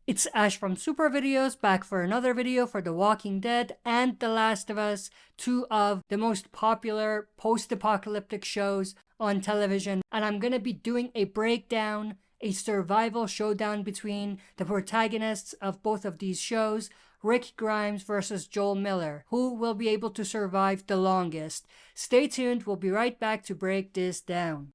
It's Ash from SuperVideos, back for another video for The Walking Dead and The Last of Us, two of the most popular post-apocalyptic shows on television. And I'm going to be doing a breakdown, a survival showdown between the protagonists of both of these shows, Rick Grimes versus Joel Miller. Who will be able to survive the longest? Stay tuned, we'll be right back to break this down.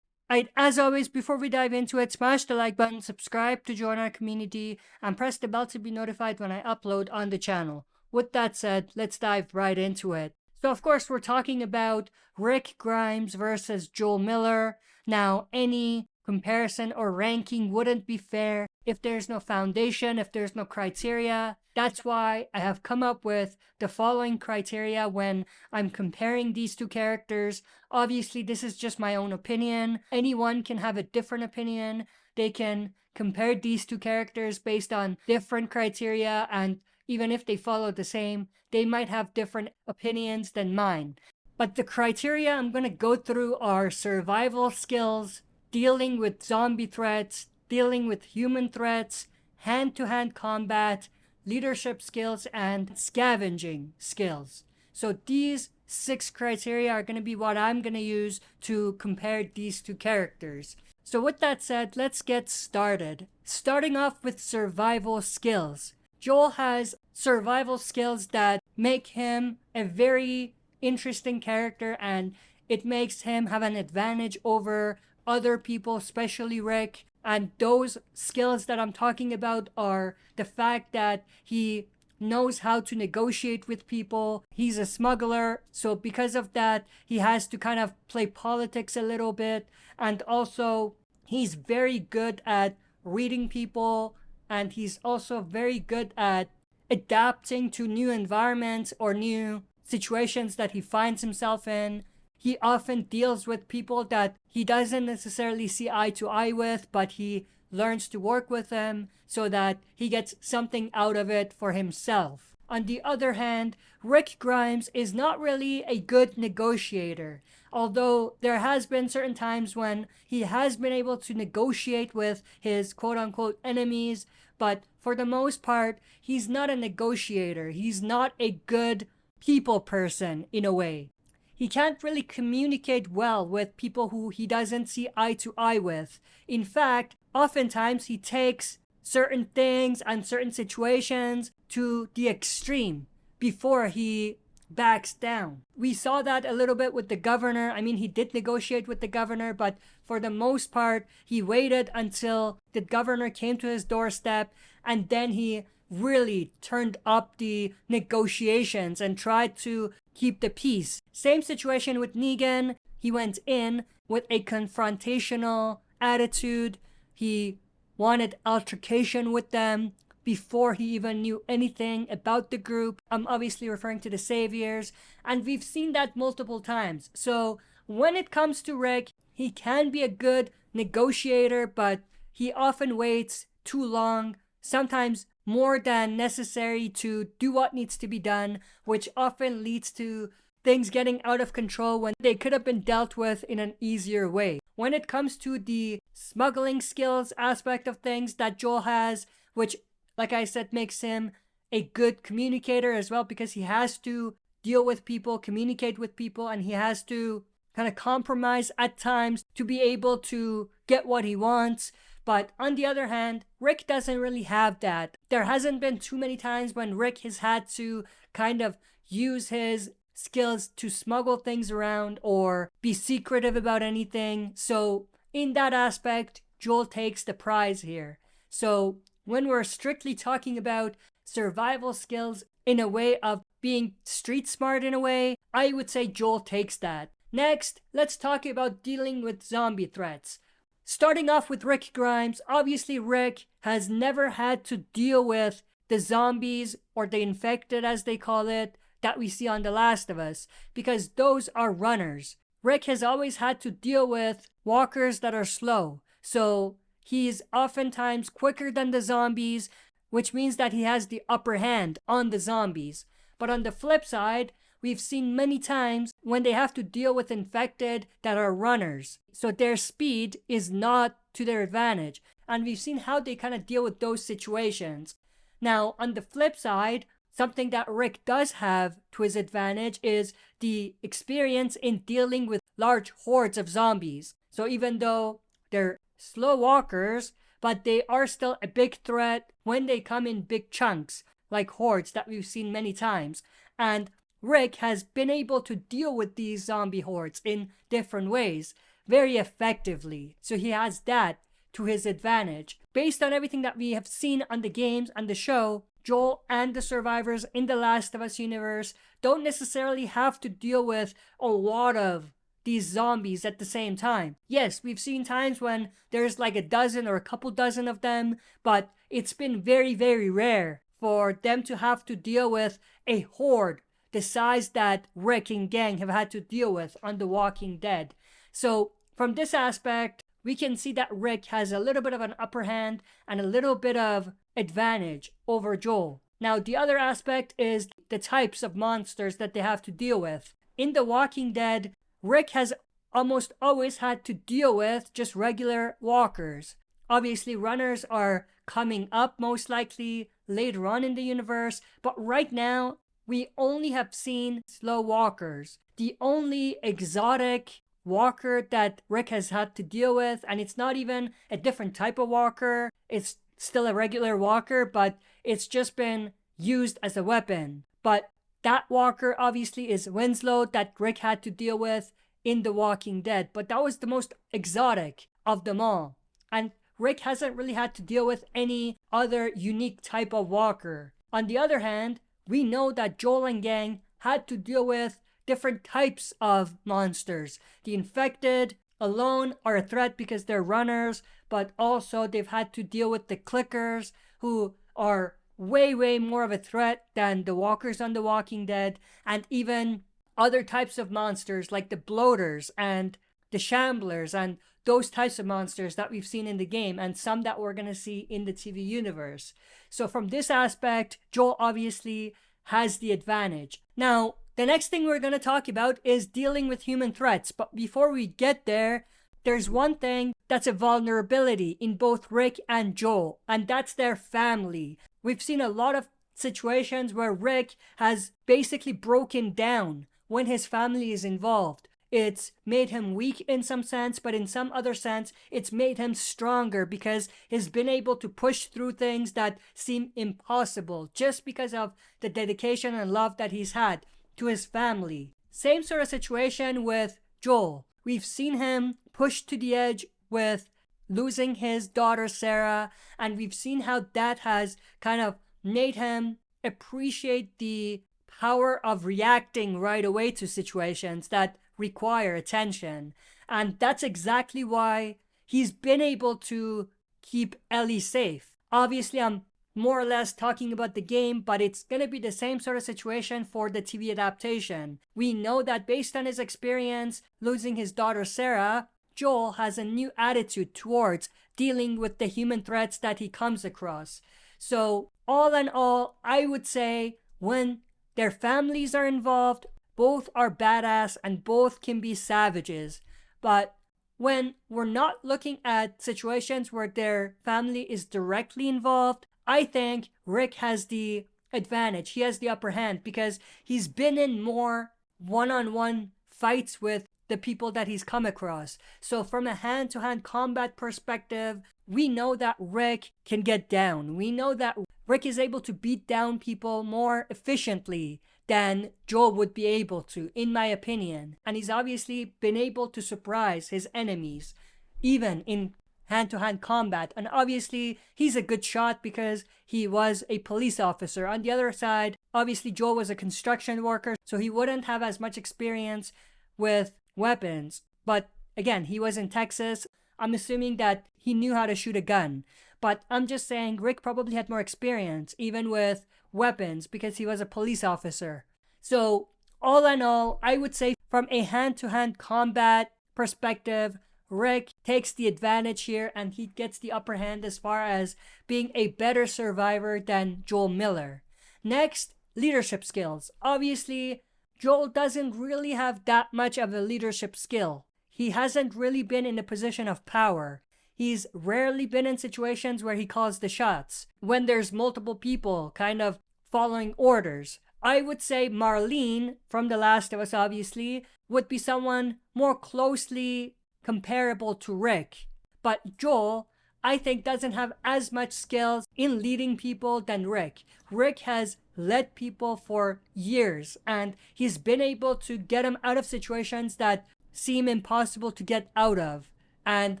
Alright, as always, before we dive into it, smash the like button, subscribe to join our community, and press the bell to be notified when I upload on the channel. With that said, let's dive right into it. So of course, we're talking about Rick Grimes versus Joel Miller. Now, any comparison or ranking wouldn't be fair if there's no foundation, if there's no criteria. That's why I have come up with the following criteria when I'm comparing these two characters. Obviously, this is just my own opinion. Anyone can have a different opinion. They can compare these two characters based on different criteria, and even if they follow the same, they might have different opinions than mine. But the criteria I'm going to go through are survival skills, dealing with zombie threats, dealing with human threats, hand-to-hand combat, leadership skills, and scavenging skills. So these 6 criteria are going to be what I'm going to use to compare these two characters. So with that said, let's get started. Starting off with survival skills. Joel has survival skills that make him a very interesting character, and it makes him have an advantage over other people, especially Rick. And those skills that I'm talking about are the fact that he knows how to negotiate with people. He's a smuggler, so because of that, he has to kind of play politics a little bit. And also, he's very good at reading people, and he's also very good at adapting to new environments or new situations that he finds himself in. He often deals with people that he doesn't necessarily see eye to eye with, but he learns to work with them so that he gets something out of it for himself. On the other hand, Rick Grimes is not really a good negotiator, although there has been certain times when he has been able to negotiate with his quote-unquote enemies, but for the most part, he's not a negotiator. He's not a good people person in a way. He can't really communicate well with people who he doesn't see eye to eye with. In fact, oftentimes he takes certain things and certain situations to the extreme before he backs down. We saw that a little bit with the governor. I mean, he did negotiate with the governor, but for the most part, he waited until the governor came to his doorstep, and then he really turned up the negotiations and tried to keep the peace. Same situation with Negan. He went in with a confrontational attitude. He wanted altercation with them before he even knew anything about the group. I'm obviously referring to the Saviors, and we've seen that multiple times. So when it comes to Rick, he can be a good negotiator, but he often waits too long, sometimes more than necessary, to do what needs to be done, which often leads to things getting out of control when they could have been dealt with in an easier way. When it comes to the smuggling skills aspect of things that Joel has, which, like I said, makes him a good communicator as well, because he has to deal with people, communicate with people, and he has to kind of compromise at times to be able to get what he wants. But on the other hand, Rick doesn't really have that. There hasn't been too many times when Rick has had to kind of use his skills to smuggle things around or be secretive about anything. So in that aspect, Joel takes the prize here. So when we're strictly talking about survival skills in a way of being street smart in a way, I would say Joel takes that. Next, let's talk about dealing with zombie threats. Starting off with Rick Grimes, obviously Rick has never had to deal with the zombies, or the infected as they call it, that we see on The Last of Us, because those are runners. Rick has always had to deal with walkers that are slow, so he's oftentimes quicker than the zombies, which means that he has the upper hand on the zombies. But on the flip side, we've seen many times when they have to deal with infected that are runners. So their speed is not to their advantage. And we've seen how they kind of deal with those situations. Now, on the flip side, something that Rick does have to his advantage is the experience in dealing with large hordes of zombies. So even though they're slow walkers, but they are still a big threat when they come in big chunks, like hordes that we've seen many times. And Rick has been able to deal with these zombie hordes in different ways very effectively. So he has that to his advantage. Based on everything that we have seen on the games and the show, Joel and the survivors in the Last of Us universe don't necessarily have to deal with a lot of these zombies at the same time. Yes, we've seen times when there's like a dozen or a couple dozen of them, but it's been very, very rare for them to have to deal with a horde the size that Rick and gang have had to deal with on The Walking Dead. So from this aspect, we can see that Rick has a little bit of an upper hand and a little bit of advantage over Joel. Now, the other aspect is the types of monsters that they have to deal with. In The Walking Dead, Rick has almost always had to deal with just regular walkers. Obviously, runners are coming up most likely later on in the universe, but right now, we only have seen slow walkers. The only exotic walker that Rick has had to deal with, and it's not even a different type of walker, it's still a regular walker, but it's just been used as a weapon. But that walker obviously is Winslow that Rick had to deal with in The Walking Dead, but that was the most exotic of them all. And Rick hasn't really had to deal with any other unique type of walker. On the other hand, we know that Joel and gang had to deal with different types of monsters. The infected alone are a threat because they're runners, but also they've had to deal with the clickers, who are way, way more of a threat than the walkers on The Walking Dead, and even other types of monsters like the bloaters and the shamblers and those types of monsters that we've seen in the game, and some that we're going to see in the TV universe. So from this aspect, Joel obviously has the advantage. Now, the next thing we're going to talk about is dealing with human threats. But before we get there, there's one thing that's a vulnerability in both Rick and Joel, and that's their family. We've seen a lot of situations where Rick has basically broken down when his family is involved. It's made him weak in some sense, but in some other sense, it's made him stronger because he's been able to push through things that seem impossible just because of the dedication and love that he's had to his family. Same sort of situation with Joel. We've seen him pushed to the edge with losing his daughter Sarah, and we've seen how that has kind of made him appreciate the power of reacting right away to situations that require attention. And that's exactly why he's been able to keep Ellie safe. Obviously, I'm more or less talking about the game, but it's going to be the same sort of situation for the TV adaptation. We know that based on his experience losing his daughter Sarah, Joel has a new attitude towards dealing with the human threats that he comes across. So all in all, I would say when their families are involved, both are badass and both can be savages. But when we're not looking at situations where their family is directly involved, I think Rick has the advantage. He has the upper hand because he's been in more one-on-one fights with the people that he's come across. So from a hand-to-hand combat perspective, we know that Rick can get down. We know that Rick is able to beat down people more efficiently than Joel would be able to, in my opinion. And he's obviously been able to surprise his enemies, even in hand-to-hand combat. And obviously, he's a good shot because he was a police officer. On the other side, obviously Joel was a construction worker, so he wouldn't have as much experience with weapons. But again, he was in Texas. I'm assuming that he knew how to shoot a gun. But I'm just saying Rick probably had more experience, even with weapons, because he was a police officer. So all in all, I would say from a hand-to-hand combat perspective, Rick takes the advantage here and he gets the upper hand as far as being a better survivor than Joel Miller. Next, leadership skills. Obviously, Joel doesn't really have that much of a leadership skill. He hasn't really been in a position of power. He's rarely been in situations where he calls the shots, when there's multiple people kind of following orders. I would say Marlene from The Last of Us, obviously, would be someone more closely comparable to Rick. But Joel, I think, doesn't have as much skills in leading people than Rick. Rick has led people for years, and he's been able to get them out of situations that seem impossible to get out of. And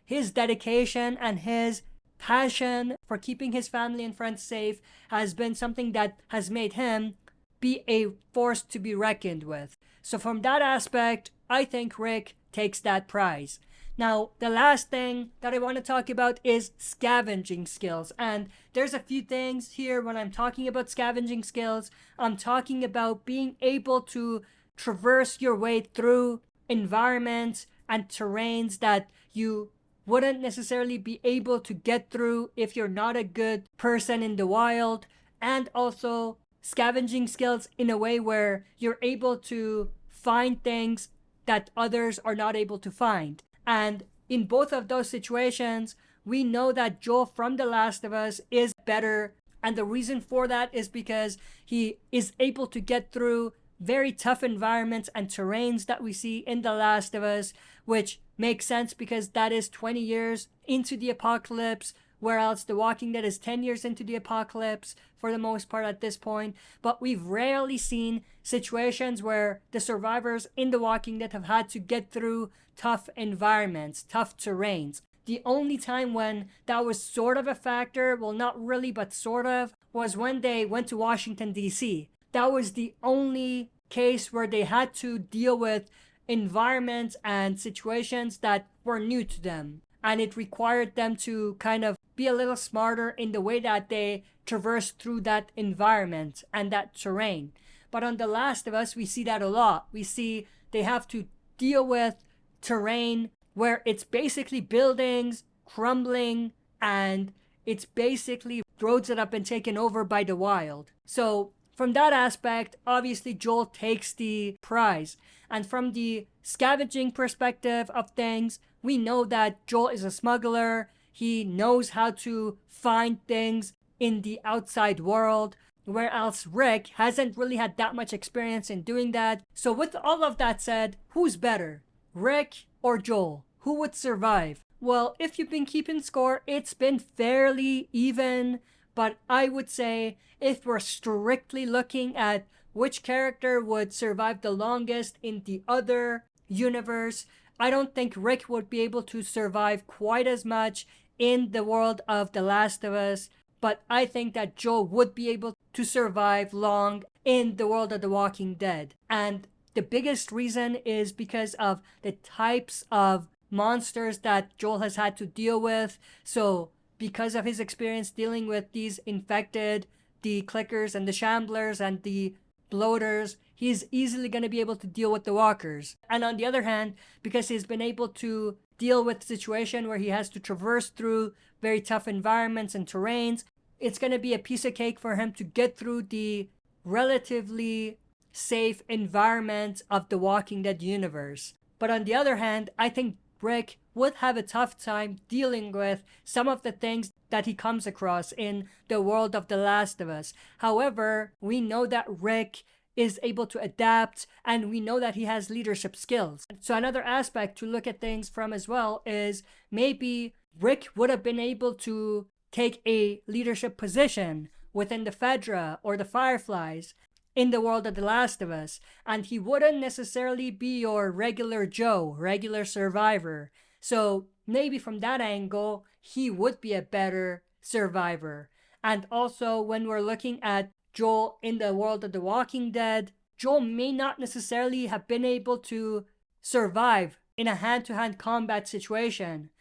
his dedication and his passion for keeping his family and friends safe has been something that has made him be a force to be reckoned with. So from that aspect, I think Rick takes that prize. Now, the last thing that I want to talk about is scavenging skills. And there's a few things here when I'm talking about scavenging skills. I'm talking about being able to traverse your way through environments and terrains that you wouldn't necessarily be able to get through if you're not a good person in the wild. And also scavenging skills in a way where you're able to find things that others are not able to find. And in both of those situations, we know that Joel from The Last of Us is better. And the reason for that is because he is able to get through very tough environments and terrains that we see in The Last of Us, which makes sense because that is 20 years into the apocalypse, whereas The Walking Dead is 10 years into the apocalypse for the most part at this point. But we've rarely seen situations where the survivors in The Walking Dead have had to get through tough environments, tough terrains. The only time when that was sort of a factor, well, not really, but sort of, was when they went to Washington, D.C. That was the only case where they had to deal with environments and situations that were new to them. And it required them to kind of be a little smarter in the way that they traverse through that environment and that terrain. But on The Last of Us, we see that a lot. We see they have to deal with terrain where it's basically buildings crumbling and it's basically roads that have been taken over by the wild. So from that aspect, obviously Joel takes the prize. And from the scavenging perspective of things, we know that Joel is a smuggler. He knows how to find things in the outside world, whereas Rick hasn't really had that much experience in doing that. So with all of that said, who's better, Rick or Joel? Who would survive? Well, if you've been keeping score, it's been fairly even, but I would say if we're strictly looking at which character would survive the longest in the other universe, I don't think Rick would be able to survive quite as much in the world of The Last of Us, but I think that Joel would be able to survive long in the world of The Walking Dead. And the biggest reason is because of the types of monsters that Joel has had to deal with. So because of his experience dealing with these infected, the clickers and the shamblers and the bloaters, he's easily going to be able to deal with the walkers. And on the other hand, because he's been able to deal with the situation where he has to traverse through very tough environments and terrains, it's going to be a piece of cake for him to get through the relatively safe environment of the Walking Dead universe. But on the other hand, I think Rick would have a tough time dealing with some of the things that he comes across in the world of The Last of Us. However, we know that Rick is able to adapt and we know that he has leadership skills. So another aspect to look at things from as well is maybe Rick would have been able to take a leadership position within the Fedra or the Fireflies in the world of The Last of Us, and he wouldn't necessarily be your regular Joe, regular survivor. So maybe from that angle, he would be a better survivor. And also when we're looking at Joel in the world of The Walking Dead, Joel may not necessarily have been able to survive in a hand-to-hand combat situation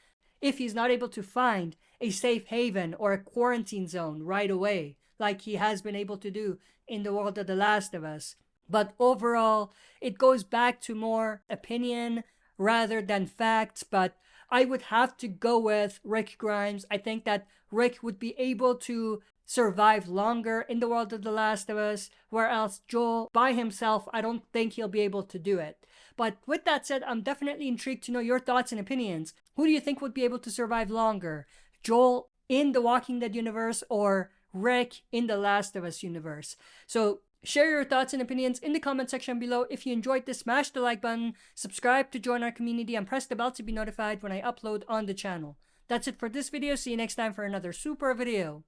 if he's not able to find a safe haven or a quarantine zone right away, like he has been able to do in the world of The Last of Us. But overall, it goes back to more opinion rather than facts, but I would have to go with Rick Grimes. I think that Rick would be able to survive longer in the world of The Last of Us, whereas Joel by himself, I don't think he'll be able to do it. But with that said, I'm definitely intrigued to know your thoughts and opinions. Who do you think would be able to survive longer? Joel in the Walking Dead universe or Rick in the Last of Us universe? So share your thoughts and opinions in the comment section below. If you enjoyed this, smash the like button, subscribe to join our community, and press the bell to be notified when I upload on the channel. That's it for this video. See you next time for another super video.